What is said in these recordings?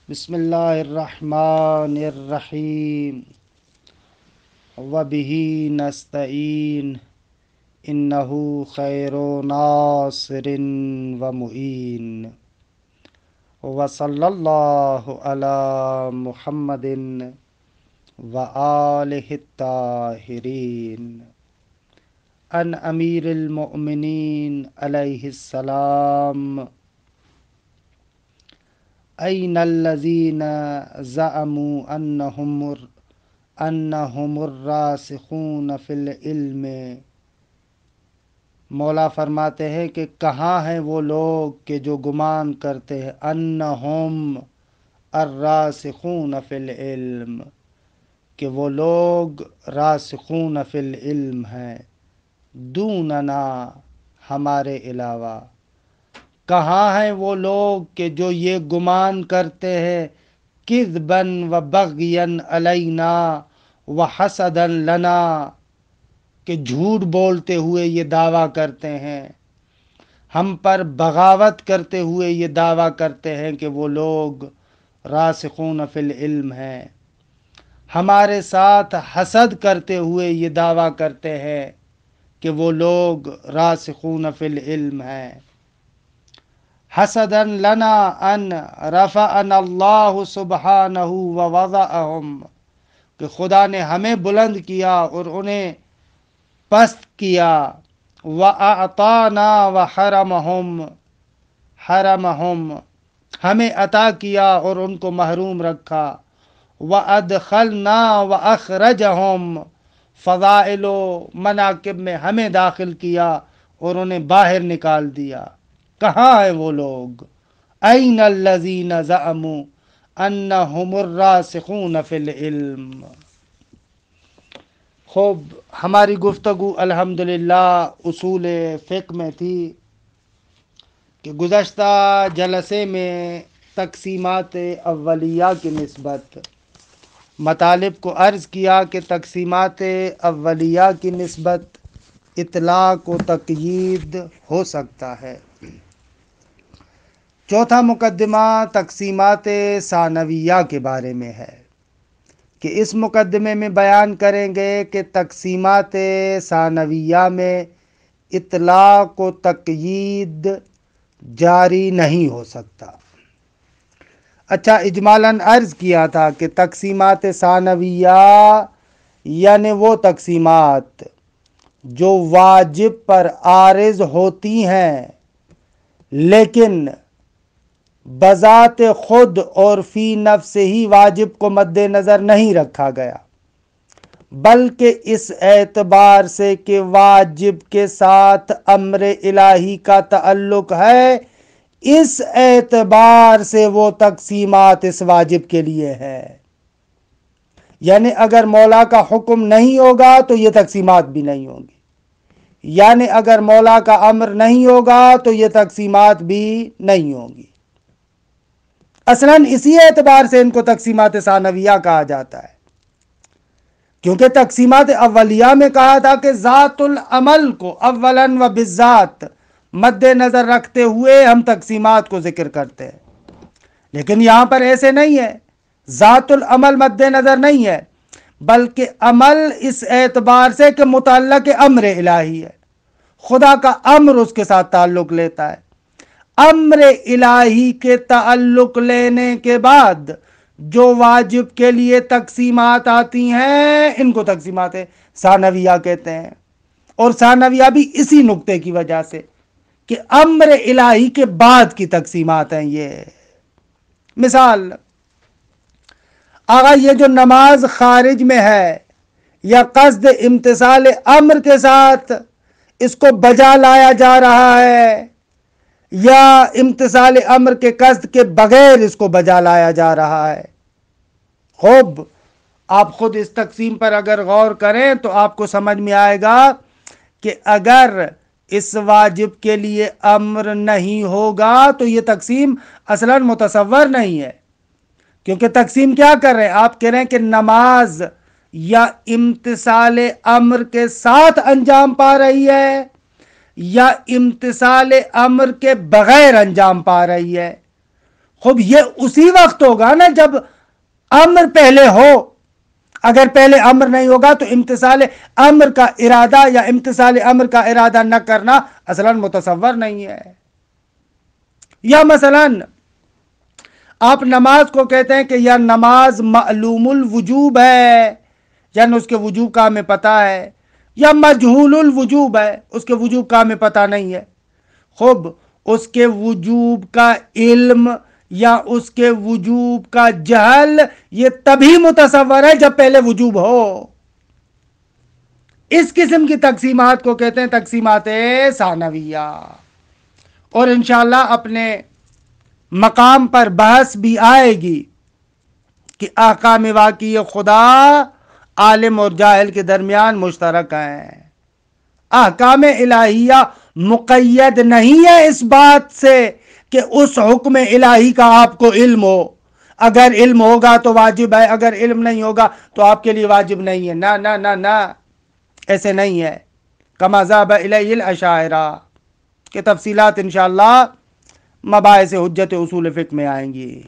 بسم اللہ الرحمن الرحیم وبہ نستعین انہ خیر ناصر ومعین وصلی اللہ علی محمد وآلہ الطاہرین ان امیر المؤمنین علیہ السلام این الذین زعموا انہم الراسخون فی العلم۔ مولا فرماتے ہیں کہ کہاں ہیں وہ لوگ کہ جو گمان کرتے ہیں انہم الراسخون فی العلم، کہ وہ لوگ راسخون فی العلم ہیں، دوننا ہمارے علاوہ۔ کہاں ہیں وہ لوگ کہ جو یہ گمان کرتے ہیں کذباً و بغیاً علینا و حسداً لنا، کہ جھوٹ بولتے ہوئے یہ دعویٰ کرتے ہیں، ہم پر بغاوت کرتے ہوئے یہ دعویٰ کرتے ہیں کہ وہ لوگ راسخون فی العلم ہیں، ہمارے ساتھ حسد کرتے ہوئے یہ دعویٰ کرتے ہیں کہ وہ لوگ راسخون فی العلم ہیں۔ حسداً لنا ان رفعنا اللہ سبحانہ ووضعہم، کہ خدا نے ہمیں بلند کیا اور انہیں پست کیا، وَأَعْطَانَا وَحَرَمَهُمْ، ہمیں عطا کیا اور ان کو محروم رکھا، وَأَدْخَلْنَا وَأَخْرَجَهُمْ، فضائل و مناقب میں ہمیں داخل کیا اور انہیں باہر نکال دیا۔ کہاں ہیں وہ لوگ؟ این الذین زعموا انہم الراسخون فی العلم۔ خوب، ہماری گفتگو الحمدللہ اصول فقہ میں تھی کہ گزشتہ جلسے میں تقسیمات اولیہ کی نسبت مطالب کو عرض کیا کہ تقسیمات اولیہ کی نسبت اطلاق و تقیید ہو سکتا ہے۔ چوتھا مقدمہ تقسیمات ثانویہ کے بارے میں ہے کہ اس مقدمے میں بیان کریں گے کہ تقسیمات ثانویہ میں اطلاق و تقیید جاری نہیں ہو سکتا۔ اچھا، اجمالاً عرض کیا تھا کہ تقسیمات ثانویہ یعنی وہ تقسیمات جو واجب پر عارض ہوتی ہیں لیکن بذات خود اور فی نفس ہی واجب کو مد نظر نہیں رکھا گیا، بلکہ اس اعتبار سے کہ واجب کے ساتھ امر الہی کا تعلق ہے، اس اعتبار سے وہ تقسیمات اس واجب کے لیے ہے۔ یعنی اگر مولا کا حکم نہیں ہوگا تو یہ تقسیمات بھی نہیں ہوں گی، یعنی اگر مولا کا امر نہیں ہوگا تو یہ تقسیمات بھی نہیں ہوں گی۔ اصلاً اسی اعتبار سے ان کو تقسیمات ثانویہ کہا جاتا ہے، کیونکہ تقسیمات اولیہ میں کہا تھا کہ ذات العمل کو اولاً و بالذات مد نظر رکھتے ہوئے ہم تقسیمات کو ذکر کرتے ہیں، لیکن یہاں پر ایسے نہیں ہے، ذات العمل مد نظر نہیں ہے، بلکہ عمل اس اعتبار سے کہ متعلق امر الہی ہے، خدا کا امر اس کے ساتھ تعلق لیتا ہے۔ امر الہی کے تعلق لینے کے بعد جو واجب کے لیے تقسیمات آتی ہیں ان کو تقسیمات ثانویہ کہتے ہیں، اور ثانویہ بھی اسی نقطے کی وجہ سے کہ امر الہی کے بعد کی تقسیمات ہیں یہ۔ مثال، آغا یہ جو نماز خارج میں ہے یا قصد امتثال امر کے ساتھ اس کو بجا لایا جا رہا ہے یا امتثال امر کے قصد کے بغیر اس کو بجا لایا جا رہا ہے، خوب آپ خود اس تقسیم پر اگر غور کریں تو آپ کو سمجھ میں آئے گا کہ اگر اس واجب کے لیے امر نہیں ہوگا تو یہ تقسیم اصلاً متصور نہیں ہے، کیونکہ تقسیم کیا کر رہے ہیں آپ؟ کہہ رہے ہیں کہ نماز یا امتثال امر کے ساتھ انجام پا رہی ہے یا امتثال امر کے بغیر انجام پا رہی ہے۔ خوب یہ اسی وقت ہوگا نا جب امر پہلے ہو. اگر پہلے امر نہیں ہوگا تو امتثال امر کا ارادہ یا امتثال امر کا ارادہ نہ کرنا اصلا متصور نہیں ہے. یا مثلا آپ نماز کو کہتے ہیں کہ یا نماز معلوم الوجوب ہے، یعنی اس کے وجوب کا ہمیں پتہ ہے، یا مجہول الوجوب ہے، اس کے وجوب کا ہمیں پتہ نہیں ہے. خوب اس کے وجوب کا علم یا اس کے وجوب کا جہل یہ تبھی متصور ہے جب پہلے وجوب ہو. اس قسم کی تقسیمات کو کہتے ہیں تقسیمات ثانویہ. اور انشاءاللہ اپنے مقام پر بحث بھی آئے گی کہ احکام واقعی خدا عالم اور جاہل کے درمیان مشترک ہیں. احکام الہیہ مقید نہیں ہے اس بات سے کہ اس حکم الہی کا آپ کو علم ہو. اگر علم ہوگا تو واجب ہے، اگر علم نہیں ہوگا تو آپ کے لیے واجب نہیں ہے. نہ نہ نہ نہ، ایسے نہیں ہے. کما ذهب الیہ الاشاعرہ کہ تفصیلات انشاءاللہ مباحث حجت اصول فقہ میں آئیں گی.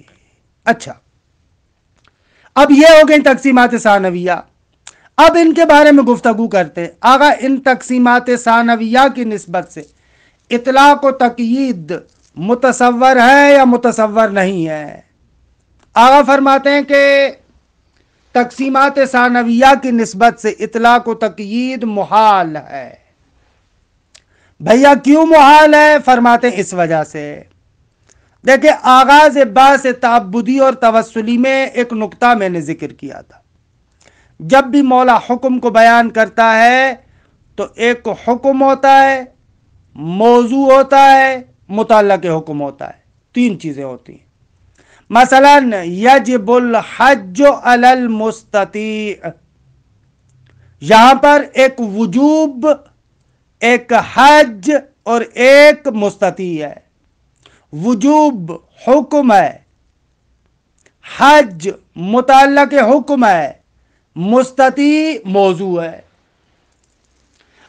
اچھا، اب یہ ہو گئی تقسیمات ثانویہ. اب ان کے بارے میں گفتگو کرتے ہیں. آقا ان تقسیمات ثانویہ کی نسبت سے اطلاق و تقیید متصور ہے یا متصور نہیں ہے؟ آقا فرماتے ہیں کہ تقسیمات ثانویہ کی نسبت سے اطلاق و تقیید محال ہے. بھیا کیوں محال ہے؟ فرماتے ہیں اس وجہ سے. دیکھیں، آغاز بحث تعبدی اور توسلی میں ایک نقطہ میں نے ذکر کیا تھا. جب بھی مولا حکم کو بیان کرتا ہے تو ایک حکم ہوتا ہے، موضوع ہوتا ہے، متعلق حکم ہوتا ہے. تین چیزیں ہوتی ہیں. مثلا یجب الحج علی المستطیع، یہاں پر ایک وجوب، ایک حج اور ایک مستطیع ہے. وجوب حکم ہے، حج متعلق حکم ہے، مستطیع موضوع ہے.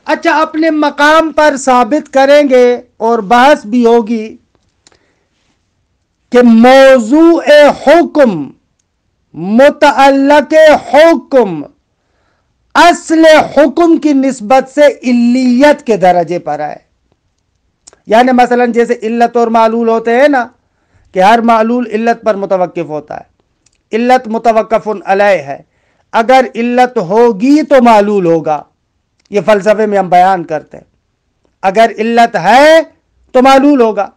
اچھا، اپنے مقام پر ثابت کریں گے اور بحث بھی ہوگی کہ موضوع حکم، متعلق حکم اصل حکم کی نسبت سے علیت کے درجے پر ہے. یعنی مثلا جیسے علت اور معلول ہوتے ہیں نا، کہ ہر معلول علت پر متوقف ہوتا ہے. علت متوقف علیہ ہے، اگر علت ہوگی تو معلول ہوگا. یہ فلسفے میں ہم بیان کرتے ہیں. اگر علت ہے تو معلول ہوگا.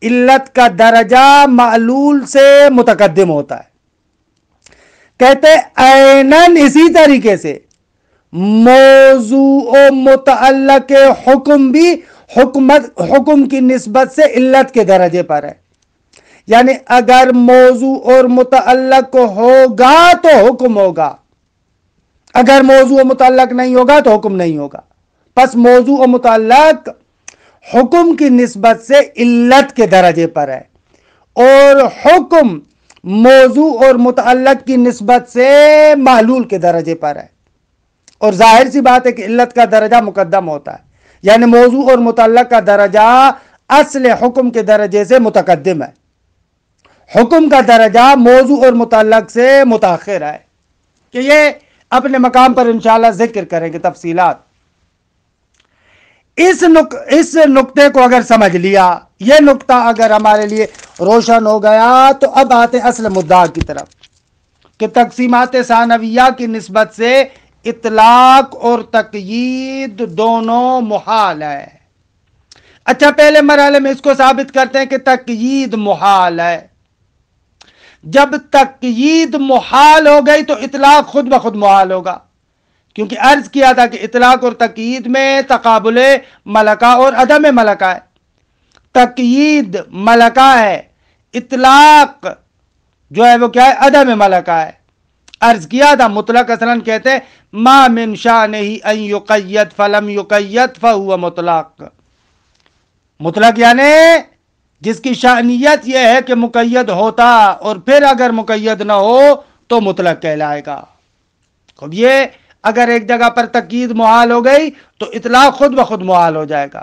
علت کا درجہ معلول سے متقدم ہوتا ہے. کہتے عیناً اسی طریقے سے موضوع و متعلق حکم بھی حکم کی نسبت سے علت کے درجے پر ہے. یعنی اگر موضوع اور متعلق ہوگا تو حکم ہوگا، اگر موضوع و متعلق نہیں ہوگا تو حکم نہیں ہوگا. پس موضوع و متعلق حکم کی نسبت سے علت کے درجے پر ہے، اور حکم موضوع اور متعلق کی نسبت سے معلول کے درجے پر ہے. اور ظاہر سی بات ہے کہ علت کا درجہ مقدم ہوتا ہے، یعنی موضوع اور متعلق کا درجہ اصل حکم کے درجے سے متقدم ہے، حکم کا درجہ موضوع اور متعلق سے متاخر ہے. کہ یہ اپنے مقام پر انشاءاللہ ذکر کریں گے تفصیلات. اس نقطے کو اگر سمجھ لیا، یہ نقطہ اگر ہمارے لیے روشن ہو گیا، تو اب آتے ہیں اصل مدعا کی طرف کہ تقسیمات ثانویہ کی نسبت سے اطلاق اور تقیید دونوں محال ہے. اچھا، پہلے مرحلے میں اس کو ثابت کرتے ہیں کہ تقیید محال ہے. جب تقیید محال ہو گئی تو اطلاق خود بخود محال ہوگا، کیونکہ عرض کیا تھا کہ اطلاق اور تقیید میں تقابل ملکہ اور عدم ملکہ ہے. تقیید ملکہ ہے، اطلاق جو ہے وہ کیا ہے؟ عدم ملکہ ہے. عرض کیا تھا مطلق اصلاً کہتے ہیں ما من شانہ ان یقید فلم یقید فہو مطلق. مطلق یعنی جس کی شأنیت یہ ہے کہ مقید ہوتا اور پھر اگر مقید نہ ہو تو مطلق کہلائے گا. اب یہ اگر ایک جگہ پر تقیید محال ہو گئی تو اطلاق خود بخود محال ہو جائے گا،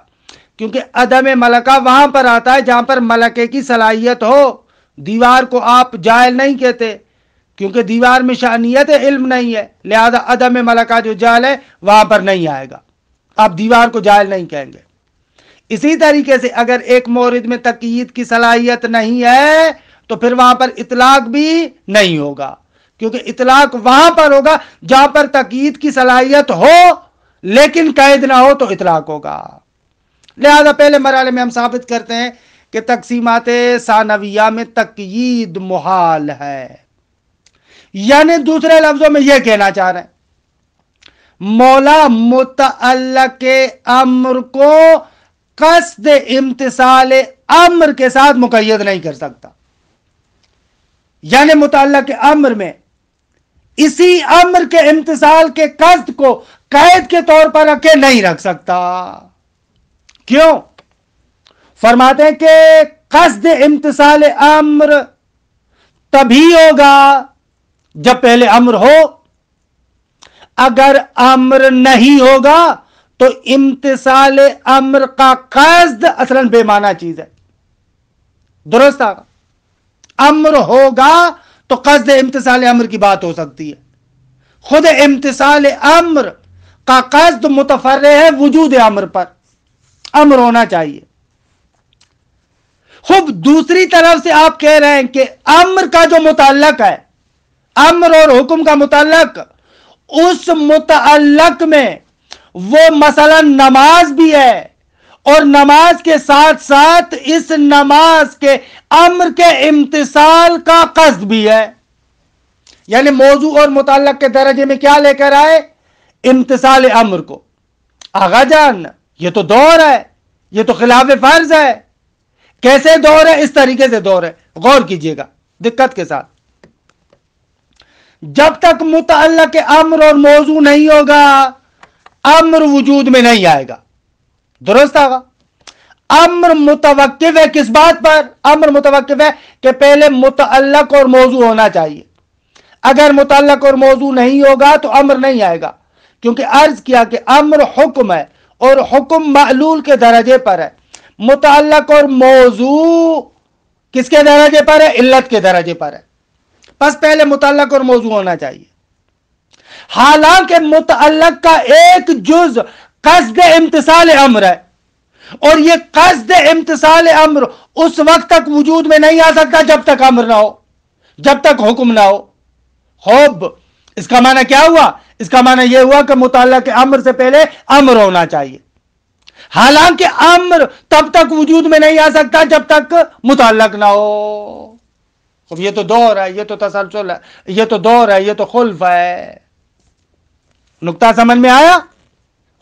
کیونکہ عدم ملکہ وہاں پر آتا ہے جہاں پر ملکے کی صلاحیت ہو. دیوار کو آپ جاہل نہیں کہتے، کیونکہ دیوار میں شأنیت علم نہیں ہے، لہذا عدم ملکہ جو جہل ہے وہاں پر نہیں آئے گا، آپ دیوار کو جاہل نہیں کہیں گے۔ اسی طریقے سے اگر ایک مورد میں تقیید کی صلاحیت نہیں ہے تو پھر وہاں پر اطلاق بھی نہیں ہوگا، کیونکہ اطلاق وہاں پر ہوگا جہاں پر تقیید کی صلاحیت ہو لیکن قید نہ ہو تو اطلاق ہوگا۔ لہذا پہلے مرحلے میں ہم ثابت کرتے ہیں کہ تقسیمات ثانویہ میں تقیید محال ہے، یعنی دوسرے لفظوں میں یہ کہنا چاہ رہے ہیں مولا متعلق امر کو قصد امتثال امر کے ساتھ مقید نہیں کر سکتا، یعنی متعلق امر میں اسی امر کے امتثال کے قصد کو قید کے طور پر رکھے نہیں رکھ سکتا۔ کیوں؟ فرماتے ہیں کہ قصد امتثال امر تبھی ہوگا جب پہلے امر ہو، اگر امر نہیں ہوگا تو امتثال امر کا قصد اصلاً بے معنی چیز ہے، درست آگا؟ امر ہوگا تو قصد امتثال امر کی بات ہو سکتی ہے، خود امتثال امر کا قصد متفرع ہے وجود امر پر، امر ہونا چاہیے۔ خوب دوسری طرف سے آپ کہہ رہے ہیں کہ امر کا جو متعلق ہے، امر اور حکم کا متعلق، اس متعلق میں وہ مثلا نماز بھی ہے اور نماز کے ساتھ ساتھ اس نماز کے امر کے امتثال کا قصد بھی ہے، یعنی موضوع اور متعلق کے درجے میں کیا لے کر آئے؟ امتثال امر کو۔ آغا جان یہ تو دور ہے، یہ تو خلاف فرض ہے۔ کیسے دور ہے؟ اس طریقے سے دور ہے، غور کیجئے گا دقت کے ساتھ۔ جب تک متعلق امر اور موضوع نہیں ہوگا امر وجود میں نہیں آئے گا، درست آگا؟ امر متوقف ہے کس بات پر؟ امر متوقف ہے کہ پہلے متعلق اور موضوع ہونا چاہیے، اگر متعلق اور موضوع نہیں ہوگا تو امر نہیں آئے گا، کیونکہ عرض کیا کہ امر حکم ہے اور حکم معلول کے درجے پر ہے، متعلق اور موضوع کس کے درجے پر ہے؟ علت کے درجے پر ہے، بس پہلے متعلق اور موضوع ہونا چاہیے۔ حالانکہ متعلق کا ایک جز قصد امتثال امر ہے، اور یہ قصد امتثال امر اس وقت تک وجود میں نہیں آ سکتا جب تک امر نہ ہو، جب تک حکم نہ ہو۔ خوب اس کا معنی کیا ہوا؟ اس کا معنی یہ ہوا کہ متعلق امر سے پہلے امر ہونا چاہیے، حالانکہ امر تب تک وجود میں نہیں آ سکتا جب تک متعلق نہ ہو۔ خوب یہ تو دور ہے، یہ تو تسلسل ہے، یہ تو دور ہے، یہ تو خلف ہے۔ نقطہ سمجھ میں آیا؟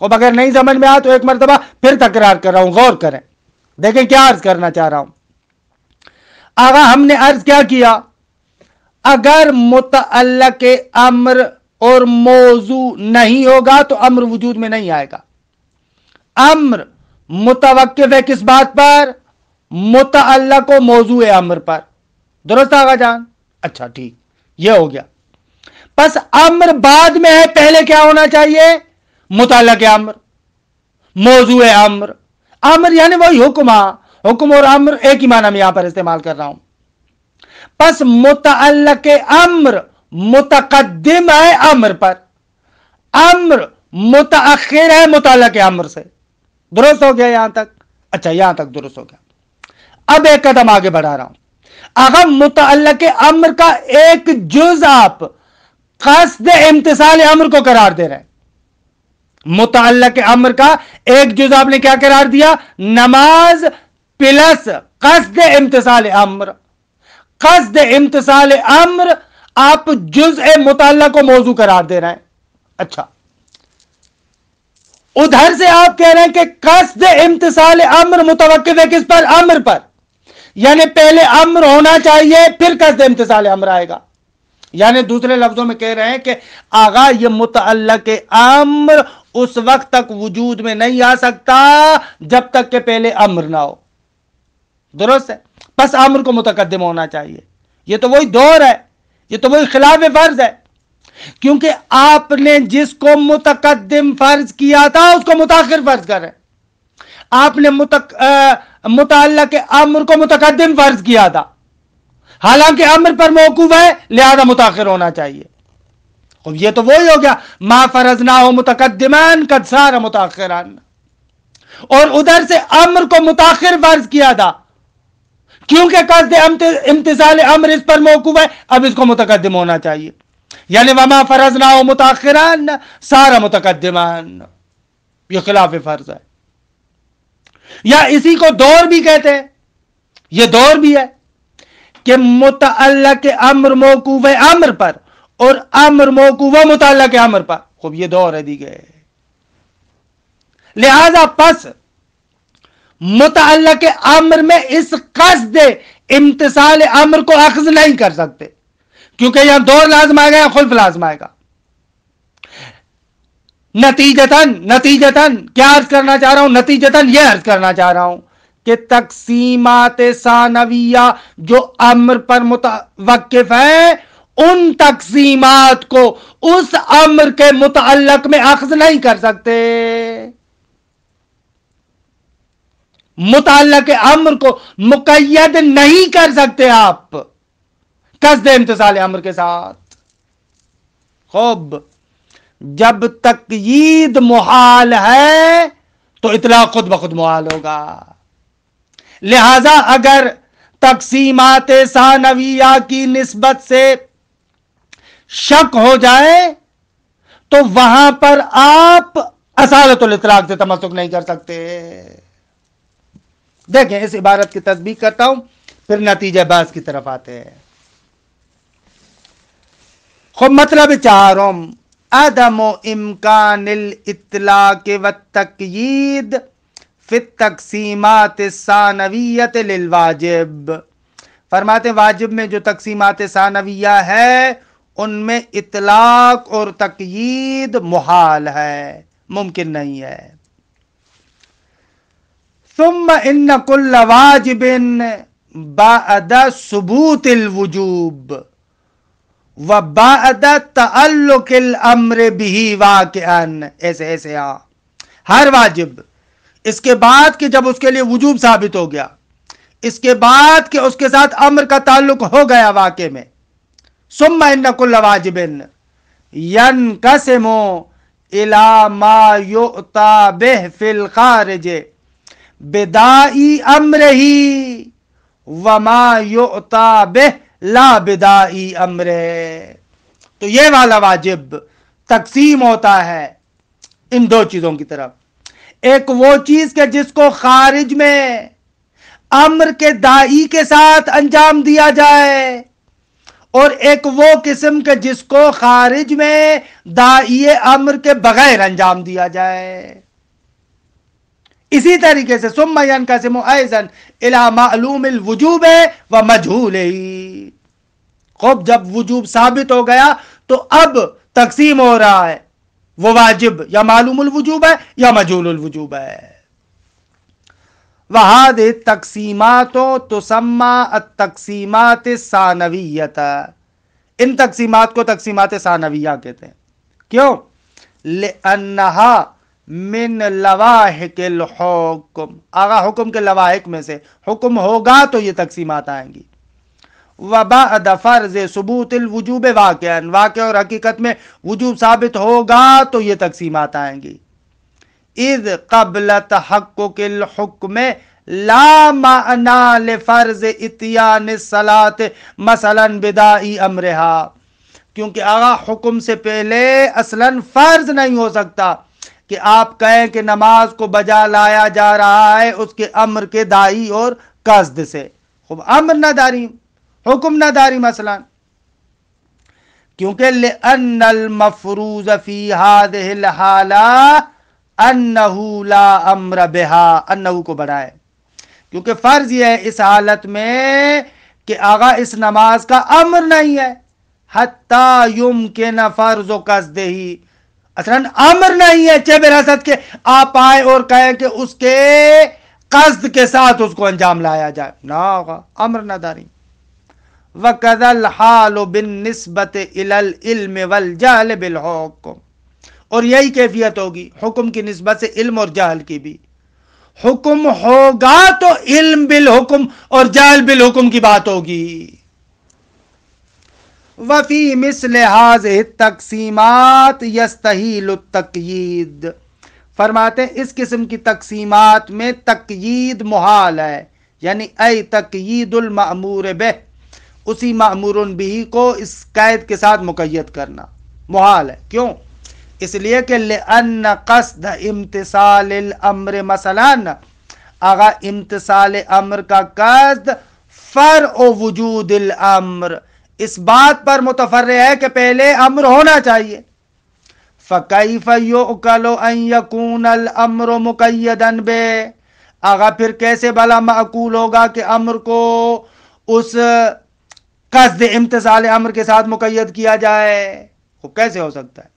خوب اگر نہیں سمجھ میں آیا تو ایک مرتبہ پھر تکرار کر رہا ہوں، غور کریں، دیکھیں کیا عرض کرنا چاہ رہا ہوں۔ آغا ہم نے عرض کیا کیا؟ اگر متعلق امر اور موضوع نہیں ہوگا تو امر وجود میں نہیں آئے گا۔ امر متوقف ہے کس بات پر؟ متعلق و موضوع امر پر، درست آغا جان؟ اچھا ٹھیک، یہ ہو گیا۔ پس امر بعد میں ہے، پہلے کیا ہونا چاہیے؟ متعلق امر، موضوع امر۔ امر یعنی وہی حکم، حکم اور امر ایک ہی معنی میں یہاں پر استعمال کر رہا ہوں۔ پس متعلق امر متقدم ہے امر پر، امر متاخر ہے متعلق امر سے، درست ہو گیا یہاں تک؟ اچھا یہاں تک درست ہو گیا۔ اب ایک قدم آگے بڑھا رہا ہوں۔ اگر متعلق امر کا ایک جز آپ قصد امتثال امر کو قرار دے رہے ہیں، متعلق امر کا ایک جز آپ نے کیا قرار دیا؟ نماز پلس قصد امتثال امر، قصد امتثال امر آپ جزء متعلق و موضوع قرار دے رہے ہیں۔ اچھا ادھر سے آپ کہہ رہے ہیں کہ قصد امتثال امر متوقف ہے کس پر؟ امر پر، یعنی پہلے امر ہونا چاہیے پھر قصد امتثال امر آئے گا، یعنی دوسرے لفظوں میں کہہ رہے ہیں کہ آغا یہ متعلق امر اس وقت تک وجود میں نہیں آ سکتا جب تک کہ پہلے امر نہ ہو، درست ہے؟ بس امر کو متقدم ہونا چاہیے۔ یہ تو وہی دور ہے، یہ تو وہی خلاف فرض ہے، کیونکہ آپ نے جس کو متقدم فرض کیا تھا اس کو متاخر فرض کر رہے ہیں۔ آپ نے متعلق امر کو متقدم فرض کیا تھا، حالانکہ امر پر موقوف ہے لہذا متاخر ہونا چاہیے. اب یہ تو وہی ہو گیا ما فرضناہ متقدمان قد صار متاخران. اور ادھر سے امر کو متاخر فرض کیا تھا کیونکہ قصد امتثال امر اس پر موقوف ہے، اب اس کو متقدم ہونا چاہیے. یعنی وما فرضناہ متاخران صار متقدمان، یہ خلاف فرض ہے. یا اسی کو دور بھی کہتے ہیں، یہ دور بھی ہے کہ متعلق امر موقوف ہے امر پر اور امر موقوف ہے متعلق امر پر. خوب یہ دور ہے دیگے. لہذا پس متعلق امر میں اس قصد امتثال امر کو اخذ نہیں کر سکتے کیونکہ یہاں دور لازم آئے گا یا خلف لازم آئے گا. نتیجتاً کیا عرض کرنا چاہ رہا ہوں؟ نتیجتاً یہ عرض کرنا چاہ رہا ہوں کہ تقسیمات ثانویہ جو امر پر متوقف ہیں ان تقسیمات کو اس امر کے متعلق میں اخذ نہیں کر سکتے. متعلق امر کو مقید نہیں کر سکتے آپ قصد امتثال امر کے ساتھ. خوب جب تقیید محال ہے تو اطلاق خود بخود محال ہوگا. لہذا اگر تقسیمات ثانویہ کی نسبت سے شک ہو جائے تو وہاں پر آپ اصالت الاطلاق سے تمسک نہیں کر سکتے. دیکھیں اس عبارت کی تصدیق کرتا ہوں پھر نتیجہ بحث کی طرف آتے ہیں. خب مطلب چہارم عدم امکان الاطلاق والتقیید فی التقسیمات الثانویہ للواجب. فرماتے ہیں واجب میں جو تقسیمات ثانویہ ہے ان میں اطلاق اور تقیید محال ہے، ممکن نہیں ہے. ثم ان کل واجب بعد ثبوت الوجوب وبعد تعلق الامر به واقعا. ایسے ہر واجب اس کے بعد کہ جب اس کے لیے وجوب ثابت ہو گیا، اس کے بعد کہ اس کے ساتھ امر کا تعلق ہو گیا واقع میں، ثم ان کل واجب ينقسم الى ما يؤتى به في الخارج بدائی امرہ وما یؤتا بہ لا بدائی امرہ. تو یہ والا واجب تقسیم ہوتا ہے ان دو چیزوں کی طرف. ایک وہ چیز کہ جس کو خارج میں امر کے دائی کے ساتھ انجام دیا جائے اور ایک وہ قسم کے جس کو خارج میں دائی امر کے بغیر انجام دیا جائے. اسی طریقے سے ثم ينقسم ايضا الى معلوم الوجوب ومجهوله. خوب جب وجوب ثابت ہو گیا تو اب تقسیم ہو رہا ہے وہ واجب یا معلوم الوجوب ہے یا مجهول الوجوب ہے. وهذه التقسیمات تسمى التقسیمات الثانویہ. ان تقسیمات کو تقسیمات ثانویہ کہتے ہیں. کیوں؟ لأنها من لواحق الحکم. آغا حکم کے لواحق میں سے حکم ہوگا تو یہ تقسیمات آئیں گی. وبعد فرض ثبوت الوجوب واقعا. واقع اور حقیقت میں وجوب ثابت ہوگا تو یہ تقسیمات آئیں گی. اذ قبل تحقق الحکم لا معنی لفرض اتیان الصلاة مثلا بدائی امرہا. کیونکہ آغا حکم سے پہلے اصلاً فرض نہیں ہو سکتا کہ آپ کہیں کہ نماز کو بجا لایا جا رہا ہے اس کے امر کے دائی اور قصد سے. خوب امر نہ داری، حکم نہ داری مثلا. کیونکہ لأن المفروض فی هذه الحالہ انه لا امر بها. انه کو بڑھائے کیونکہ فرض یہ ہے اس حالت میں کہ آغا اس نماز کا امر نہیں ہے حتی یمکن فرض و قصدہ. اصلا امر نہیں ہے چہ براست کے آپ آئے اور کہیں کہ اس کے قصد کے ساتھ اس کو انجام لایا جائے. نہ ہوگا امر نہ داری. وَكَذَا الْحَالُ بِالنِّسْبَةِ إِلَى الْعِلْمِ وَالْجَهْلِ بِالْحُكْمِ. اور یہی کیفیت ہوگی حکم کی نسبت سے علم اور جہل کی بھی. حکم ہوگا تو علم بالحکم اور جہل بالحکم کی بات ہوگی. وفی مثل هذه التقسیمات یستحیل التقیید، فرماتے ہیں اس قسم کی تقسیمات میں تقیید محال ہے، یعنی اے تقیید المأمور بہ، اسی مأمور بہ کو اس قید کے ساتھ مقید کرنا محال ہے۔ کیوں؟ اس لیے کہ لأن قصد امتثال الامر، مثلا اگر امتثال امر کا قصد فرع وجود الامر، اس بات پر متفرع ہے کہ پہلے امر ہونا چاہیے، فَكَيْفَ يُعْقَلُ أَن يَكُونَ الْأَمْرُ مُقَيَّدًا بِهِ، آگا پھر کیسے بھلا معقول ہوگا کہ امر کو اس قصد امتثال امر کے ساتھ مقید کیا جائے، وہ کیسے ہو سکتا ہے؟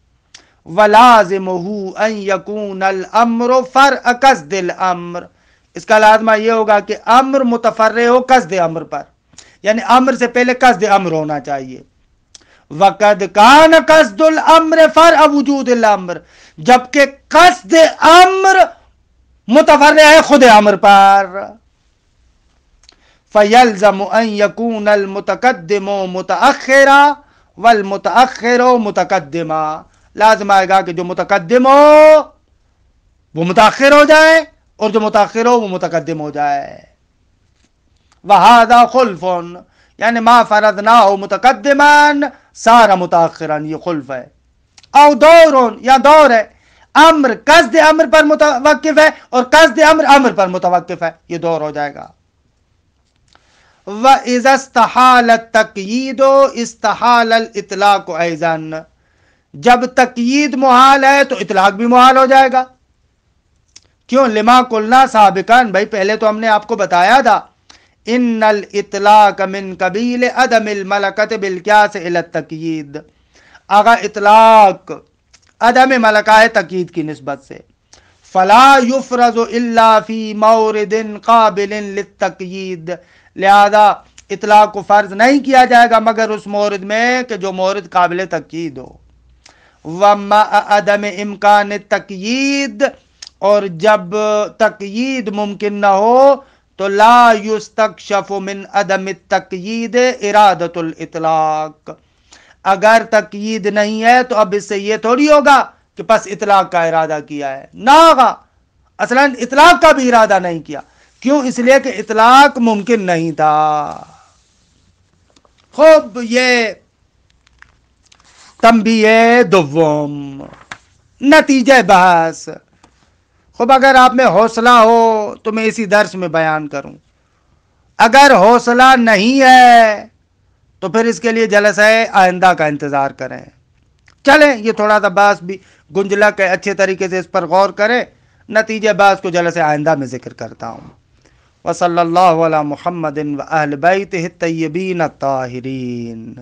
وَلَازِمُهُ أَن يَكُونَ الْأَمْرُ فَرْعَ قَصْدِ الْأَمْرِ، اس کا لازمہ یہ ہوگا کہ امر متفرع ہو قصد امر پر، یعنی امر سے پہلے قصد امر ہونا چاہیے۔ وَقَدْ كَانَ قَصْدُ الْأَمْرِ فَرْعَ وُجُودِ الْأَمْرِ، جبکہ قصد امر متفرع ہے خود امر پر۔ فَيَلْزَمُ أَن يَكُونَ الْمُتَقَدِّمُ مُتَأَخِّرًا وَالْمُتَأَخِّرُ مُتَقَدِّمًا، لازم آئے گا کہ جو متقدم ہو وہ متاخر ہو جائے اور جو متاخر ہو وہ متقدم ہو جائے۔ وَهَذَا خُلْفٌ، یعنی ما فرضناه متقدما صار متاخرا، یہ خلف ہے۔ او دور، یا دور ہے، امر قصد امر پر متوقف ہے اور قصد امر امر پر متوقف ہے، یہ دور ہو جائے گا۔ وَإِذَا اسْتَحَالَ التَّقْيِيدُ اسْتَحَالَ الْإِطْلَاقُ أَيْضًا، جب تقیید محال ہے تو اطلاق بھی محال ہو جائے گا۔ کیوں؟ لما قلنا سابقا، بھائی پہلے تو ہم نے آپ کو بتایا تھا، ان الاطلاق من قبیل عدم الملکۃ بالقیاس الی التقیید، اگر اطلاق عدم ملکہ ہے تقیید کی نسبت سے، فلا یفرض الا فی مورد قابل للتقیید، لہذا اطلاق کو فرض نہیں کیا جائے گا مگر اس مورد میں کہ جو مورد قابل تقیید ہو۔ وَمَا عدم امکان تقیید، اور جب تقیید ممکن نہ ہو تو لا یستکشف من عدم التقیید ارادۃ الاطلاق، اگر تقیید نہیں ہے تو اب اس سے یہ تھوڑی ہوگا کہ بس اطلاق کا ارادہ کیا ہے، نہ ہوگا، اصلا اطلاق کا بھی ارادہ نہیں کیا۔ کیوں؟ اس لیے کہ اطلاق ممکن نہیں تھا۔ خوب، یہ تنبیہ دوم، نتیجہ بحث۔ خوب، اگر آپ میں حوصلہ ہو تو میں اسی درس میں بیان کروں، اگر حوصلہ نہیں ہے تو پھر اس کے لیے جلسہ آئندہ کا انتظار کریں۔ چلیں، یہ تھوڑا سا بحث بھی گنجلک ہے، اچھے طریقے سے اس پر غور کریں، نتیجہ بحث کو جلسہ آئندہ میں ذکر کرتا ہوں۔ وصلی اللہ علی محمد و اہل بیتہ الطیبین الطاہرین۔